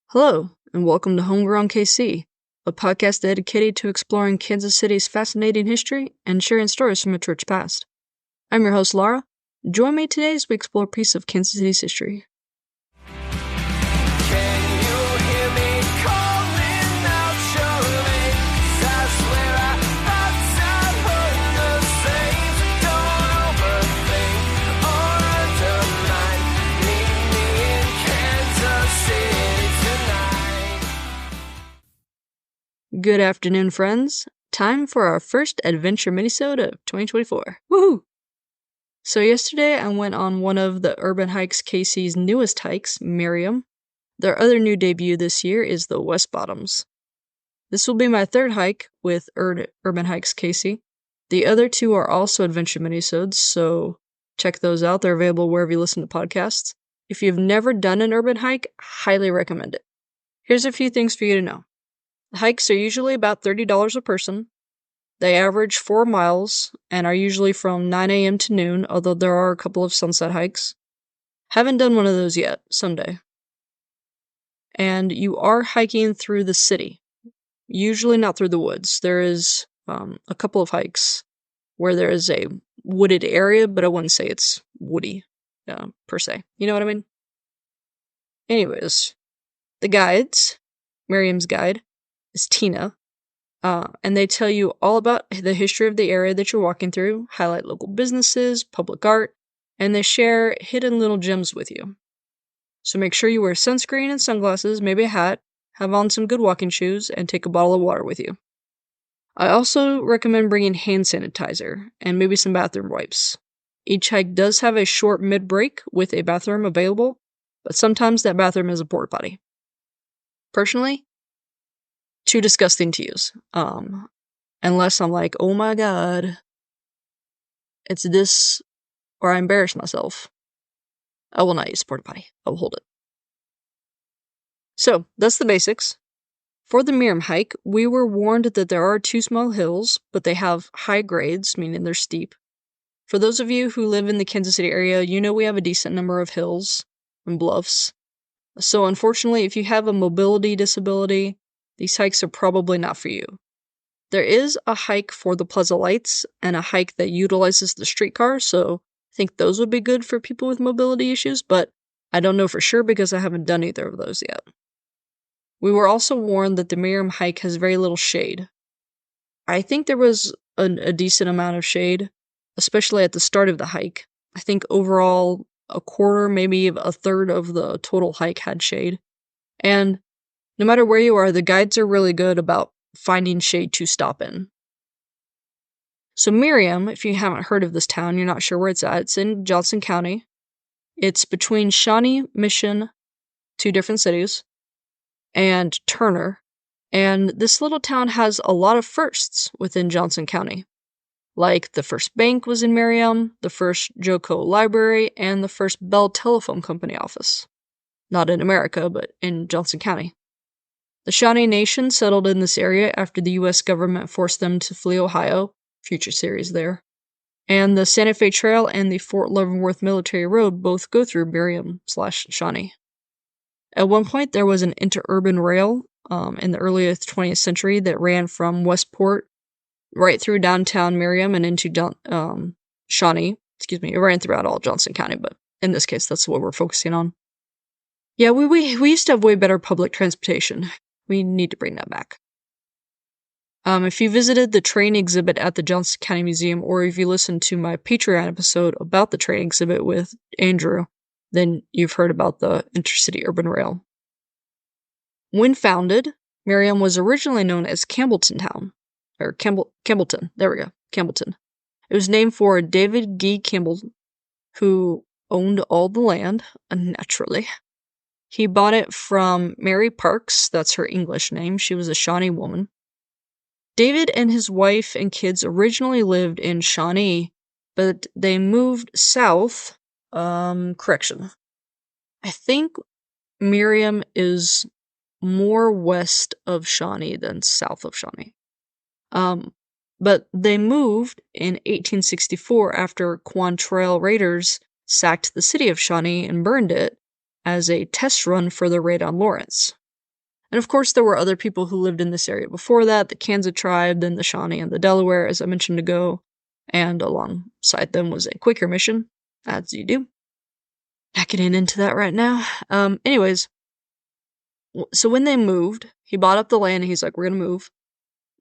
Hello, and welcome to Homegrown KC, a podcast dedicated to exploring Kansas City's fascinating history and sharing stories from its rich past. I'm your host, Laura. Join me today as we explore a piece of Kansas City's history. Good afternoon, friends. Time for our first adventure minisode of 2024. Woohoo! So yesterday I went on one of the Urban Hikes KC's newest hikes, Merriam. Their other new debut this year is the West Bottoms. This will be my third hike with Urban Hikes KC. The other two are also adventure minisodes, so check those out. They're available wherever you listen to podcasts. If you've never done an urban hike, highly recommend it. Here's a few things for you to know. The hikes are usually about $30 a person. They average 4 miles and are usually from 9 a.m. to noon, although there are a couple of sunset hikes. Haven't done one of those yet, someday. And you are hiking through the city, usually not through the woods. There is a couple of hikes where there is a wooded area, but I wouldn't say it's woody per se. You know what I mean? Anyways, the guides, Merriam's guide, is Tina, and they tell you all about the history of the area that you're walking through, highlight local businesses, public art, and they share hidden little gems with you. So make sure you wear sunscreen and sunglasses, maybe a hat, have on some good walking shoes, and take a bottle of water with you. I also recommend bringing hand sanitizer and maybe some bathroom wipes. Each hike does have a short mid-break with a bathroom available, but sometimes that bathroom is a porta potty. Personally, too disgusting to use. Unless I'm like, oh my god, it's this, or I embarrass myself. I will not use porta potty. I will hold it. So, that's the basics. For the Merriam hike, we were warned that there are 2 small hills, but they have high grades, meaning they're steep. For those of you who live in the Kansas City area, you know we have a decent number of hills and bluffs. So unfortunately, if you have a mobility disability, these hikes are probably not for you. There is a hike for the Plaza Lights and a hike that utilizes the streetcar, so I think those would be good for people with mobility issues, but I don't know for sure because I haven't done either of those yet. We were also warned that the Merriam hike has very little shade. I think there was a decent amount of shade, especially at the start of the hike. I think overall a quarter, maybe a third of the total hike had shade. And no matter where you are, the guides are really good about finding shade to stop in. So Merriam, if you haven't heard of this town, you're not sure where it's at, it's in Johnson County. It's between Shawnee, Mission, 2 different cities, and Turner. And this little town has a lot of firsts within Johnson County. Like the first bank was in Merriam, the first Joco Library, and the first Bell Telephone Company office. Not in America, but in Johnson County. The Shawnee Nation settled in this area after the U.S. government forced them to flee Ohio, future series there. And the Santa Fe Trail and the Fort Leavenworth Military Road both go through Merriam/Shawnee. At one point, there was an interurban rail in the early 20th century that ran from Westport right through downtown Merriam and into Shawnee. It ran throughout all Johnson County, but in this case, that's what we're focusing on. Yeah, we used to have way better public transportation. We need to bring that back. If you visited the train exhibit at the Johnson County Museum, or if you listened to my Patreon episode about the train exhibit with Andrew, then you've heard about the Intercity Urban Rail. When founded, Merriam was originally known as Campbellton Town. Or Campbellton. There we go. Campbellton. It was named for David G. Campbell, who owned all the land, naturally. He bought it from Mary Parks, that's her English name. She was a Shawnee woman. David and his wife and kids originally lived in Shawnee, but they moved south. I think Merriam is more west of Shawnee than south of Shawnee. But they moved in 1864 after Quantrell raiders sacked the city of Shawnee and burned it as a test run for the raid on Lawrence. And of course, there were other people who lived in this area before that, the Kansas tribe, then the Shawnee and the Delaware, as I mentioned ago, and alongside them was a Quaker mission, as you do. Not getting into that right now. Anyways, so when they moved, he bought up the land and he's like, we're gonna move.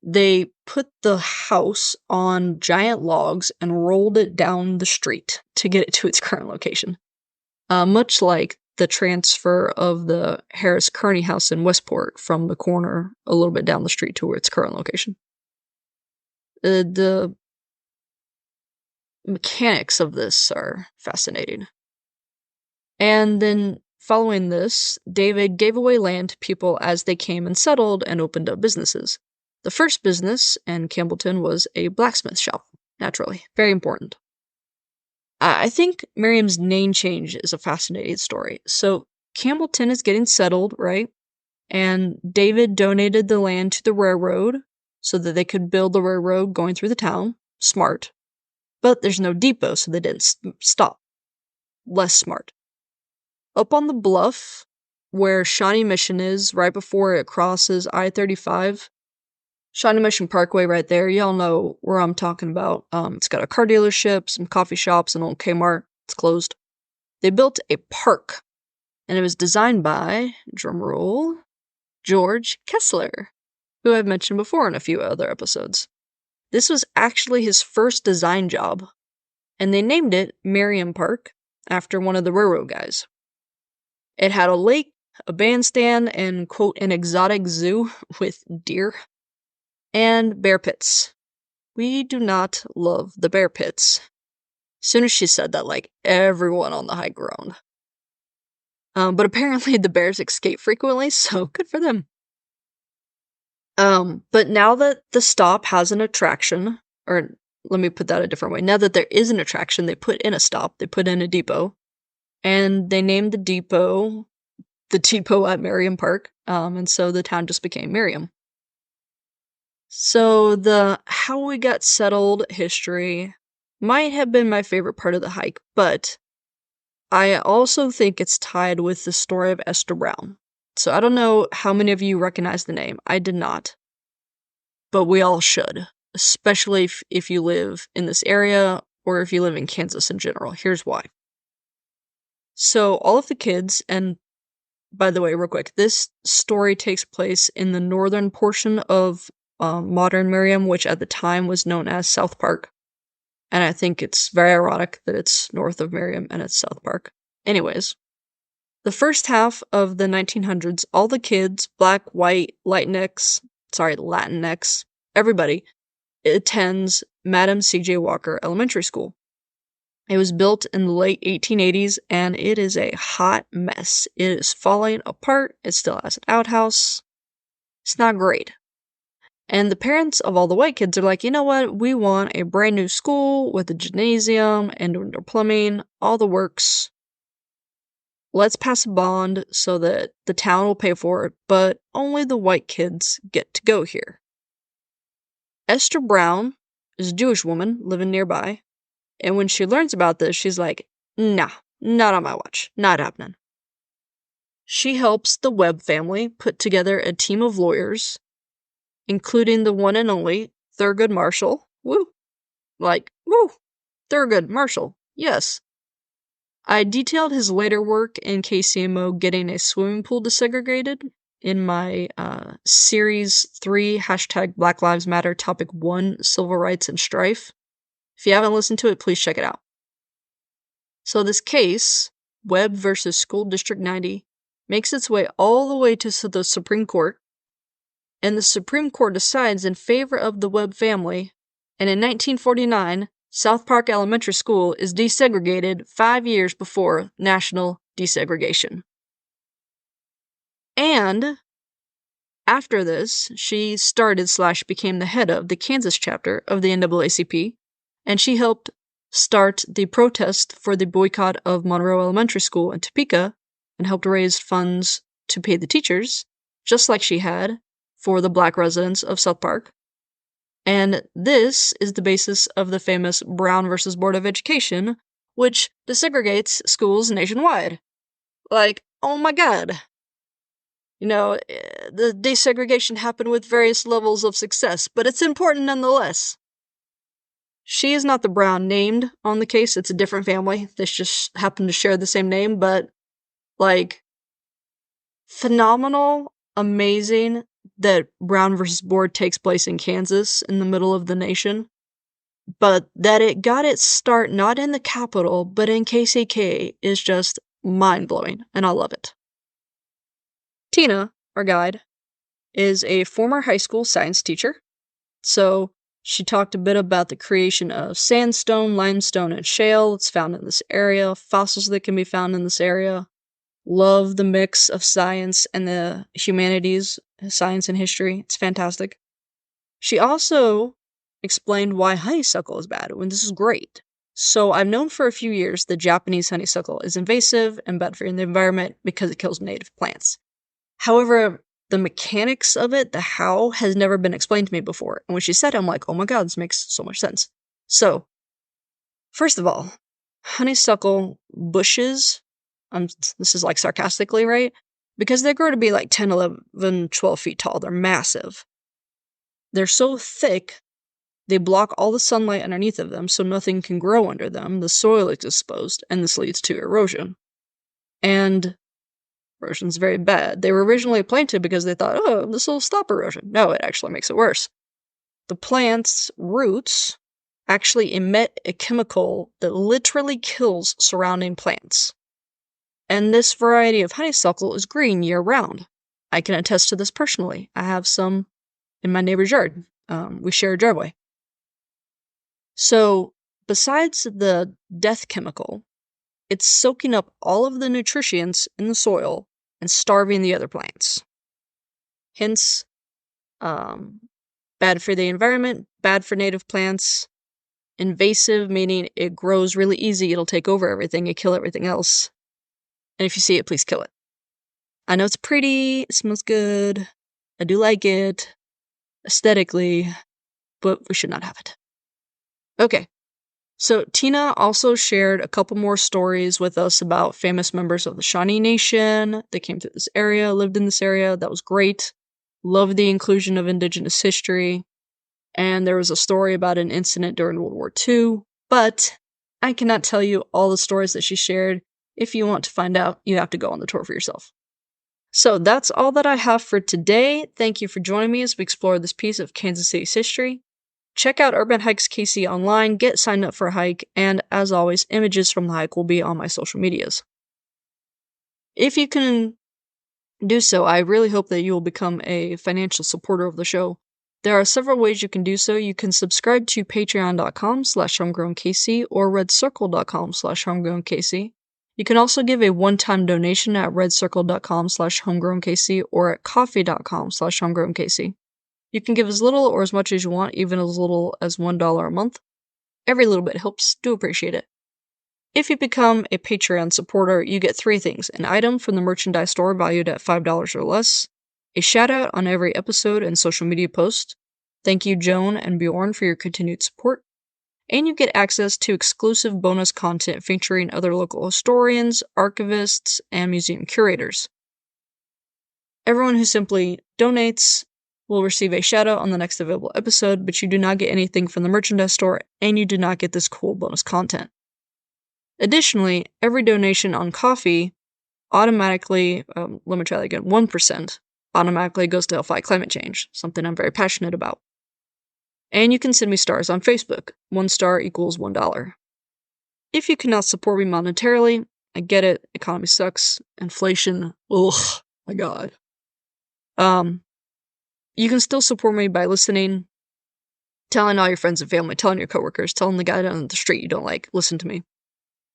They put the house on giant logs and rolled it down the street to get it to its current location. Much like the transfer of the Harris Kearney house in Westport from the corner a little bit down the street to its current location. The mechanics of this are fascinating. And then following this, David gave away land to people as they came and settled and opened up businesses. The first business in Campbellton was a blacksmith shop, naturally. Very important. I think Merriam's name change is a fascinating story. So Campbellton is getting settled, right? And David donated the land to the railroad so that they could build the railroad going through the town. Smart. But there's no depot, so they didn't stop. Less smart. Up on the bluff, where Shawnee Mission is, right before it crosses I-35, Shawnee Mission Parkway right there, y'all know where I'm talking about. It's got a car dealership, some coffee shops, an old Kmart. It's closed. They built a park, and it was designed by, drumroll, George Kessler, who I've mentioned before in a few other episodes. This was actually his first design job, and they named it Merriam Park after one of the railroad guys. It had a lake, a bandstand, and, quote, an exotic zoo with deer. And bear pits. We do not love the bear pits. As soon as she said that, like, everyone on the hike groaned. But apparently the bears escape frequently, so good for them. But now that the stop has an attraction, or let me put that a different way. Now that there is an attraction, they put in a stop, they put in a depot, and they named the depot at Merriam Park, and so the town just became Merriam. So the how we got settled history might have been my favorite part of the hike, but I also think it's tied with the story of Esther Brown. So I don't know how many of you recognize the name. I did not. But we all should, especially if you live in this area or if you live in Kansas in general. Here's why. So all of the kids, and by the way, real quick, this story takes place in the northern portion of modern Merriam, which at the time was known as South Park. And I think it's very ironic that it's north of Merriam and it's South Park. Anyways, the first half of the 1900s, all the kids, black, white, Latinx, everybody attends Madam C.J. Walker Elementary School. It was built in the late 1880s, and it is a hot mess. It is falling apart. It still has an outhouse. It's not great. And the parents of all the white kids are like, you know what? We want a brand new school with a gymnasium and indoor plumbing, all the works. Let's pass a bond so that the town will pay for it, but only the white kids get to go here. Esther Brown is a Jewish woman living nearby, and when she learns about this, she's like, nah, not on my watch, not happening. She helps the Webb family put together a team of lawyers, including the one and only Thurgood Marshall. Woo! Thurgood Marshall, yes. I detailed his later work in KCMO getting a swimming pool desegregated in my Series 3 #Black Lives Matter Topic 1 Civil Rights and Strife. If you haven't listened to it, please check it out. So this case, Webb versus School District 90, makes its way all the way to the Supreme Court, and the Supreme Court decides in favor of the Webb family, and in 1949, South Park Elementary School is desegregated 5 years before national desegregation. And after this, she started/became the head of the Kansas chapter of the NAACP, and she helped start the protest for the boycott of Monroe Elementary School in Topeka and helped raise funds to pay the teachers, just like she had for the black residents of South Park. And this is the basis of the famous Brown versus Board of Education, which desegregates schools nationwide. Like, oh my god. The desegregation happened with various levels of success, but it's important nonetheless. She is not the Brown named on the case. It's a different family. They just happen to share the same name, but, phenomenal, amazing that Brown versus Board takes place in Kansas in the middle of the nation, but that it got its start not in the capital, but in KCK is just mind-blowing, and I love it. Tina, our guide, is a former high school science teacher, so she talked a bit about the creation of sandstone, limestone, and shale that's found in this area, fossils that can be found in this area. Love the mix of science and the humanities, science and history. It's fantastic. She also explained why honeysuckle is bad, when this is great. So I've known for a few years that Japanese honeysuckle is invasive and bad for the environment because it kills native plants. However, the mechanics of it, the how, has never been explained to me before. And when she said it, I'm like, oh my god, this makes so much sense. So, first of all, honeysuckle bushes, this is sarcastically, right? Because they grow to be 10, 11, 12 feet tall. They're massive. They're so thick, they block all the sunlight underneath of them, so nothing can grow under them. The soil is exposed, and this leads to erosion. And erosion's very bad. They were originally planted because they thought, oh, this will stop erosion. No, it actually makes it worse. The plant's roots actually emit a chemical that literally kills surrounding plants. And this variety of honeysuckle is green year-round. I can attest to this personally. I have some in my neighbor's yard. We share a driveway. So, besides the death chemical, it's soaking up all of the nutrients in the soil and starving the other plants. Hence, bad for the environment, bad for native plants, invasive, meaning it grows really easy, it'll take over everything and kill everything else. And if you see it, please kill it. I know it's pretty, it smells good, I do like it, aesthetically, but we should not have it. Okay, so Tina also shared a couple more stories with us about famous members of the Shawnee Nation that came through this area, lived in this area. That was great. Loved the inclusion of Indigenous history. And there was a story about an incident during World War II, but I cannot tell you all the stories that she shared. If you want to find out, you have to go on the tour for yourself. So that's all that I have for today. Thank you for joining me as we explore this piece of Kansas City's history. Check out Urban Hikes KC online, get signed up for a hike, and as always, images from the hike will be on my social medias. If you can do so, I really hope that you will become a financial supporter of the show. There are several ways you can do so. You can subscribe to patreon.com/homegrownkc or redcircle.com/homegrownkc. You can also give a one-time donation at redcircle.com/homegrownkc or at coffee.com/homegrownkc. You can give as little or as much as you want, even as little as $1 a month. Every little bit helps. Do appreciate it. If you become a Patreon supporter, you get 3 things: an item from the merchandise store valued at $5 or less, a shout-out on every episode and social media post. Thank you, Joan and Bjorn, for your continued support. And you get access to exclusive bonus content featuring other local historians, archivists, and museum curators. Everyone who simply donates will receive a shout-out on the next available episode, but you do not get anything from the merchandise store, and you do not get this cool bonus content. Additionally, every donation on Coffee automatically, 1%, automatically goes to help fight climate change, something I'm very passionate about. And you can send me stars on Facebook. 1 star equals $1. If you cannot support me monetarily, I get it, economy sucks, inflation, ugh, my god. You can still support me by listening, telling all your friends and family, telling your coworkers, telling the guy down the street you don't like, listen to me.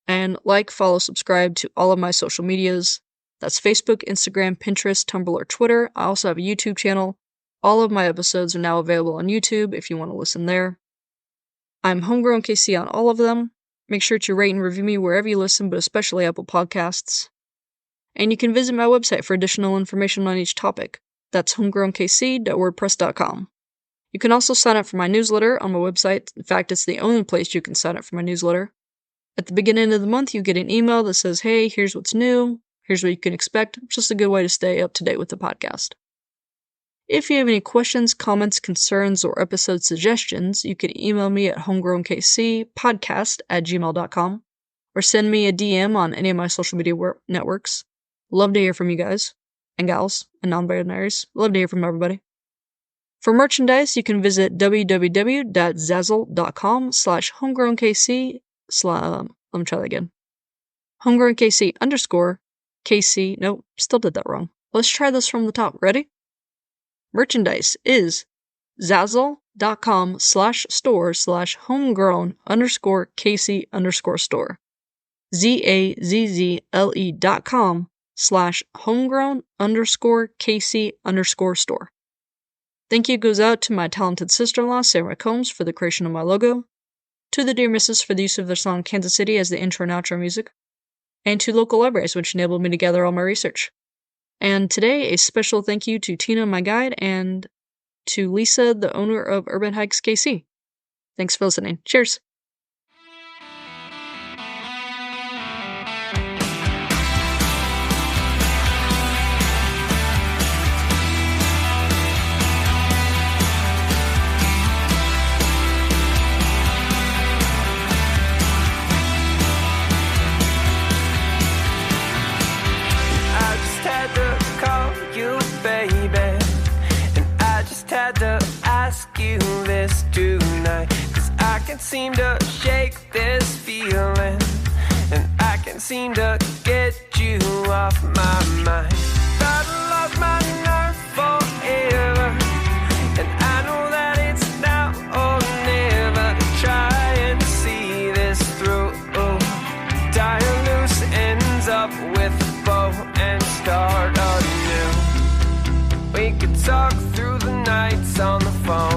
And follow, subscribe to all of my social medias. That's Facebook, Instagram, Pinterest, Tumblr, or Twitter. I also have a YouTube channel. All of my episodes are now available on YouTube if you want to listen there. I'm Homegrown KC on all of them. Make sure to rate and review me wherever you listen, but especially Apple Podcasts. And you can visit my website for additional information on each topic. That's homegrownkc.wordpress.com. You can also sign up for my newsletter on my website. In fact, it's the only place you can sign up for my newsletter. At the beginning of the month, you get an email that says, hey, here's what's new, Here's what you can expect. It's just a good way to stay up to date with the podcast. If you have any questions, comments, concerns, or episode suggestions, you can email me at homegrownkcpodcast@gmail.com or send me a DM on any of my social media networks. Love to hear from you guys and gals and non-binaries. Love to hear from everybody. For merchandise, you can visit www.zazzle.com/homegrownkc. Let me try that again. homegrownkc_KC. Nope, still did that wrong. Let's try this from the top. Ready? Merchandise is zazzle.com/store/homegrown_KC_store. zazzle.com/homegrown_KC_store. Thank you goes out to my talented sister-in-law, Sarah Combs, for the creation of my logo, to the Dear Misses for the use of their song Kansas City as the intro and outro music, and to local libraries, which enabled me to gather all my research. And today, a special thank you to Tina, my guide, and to Lisa, the owner of Urban Hikes KC. Thanks for listening. Cheers! Seem to shake this feeling, and I can't seem to get you off my mind. But I lost my nerve forever, and I know that it's now or never to try and see this through. Tie loose ends up with a bow and start anew. We could talk through the nights on the phone.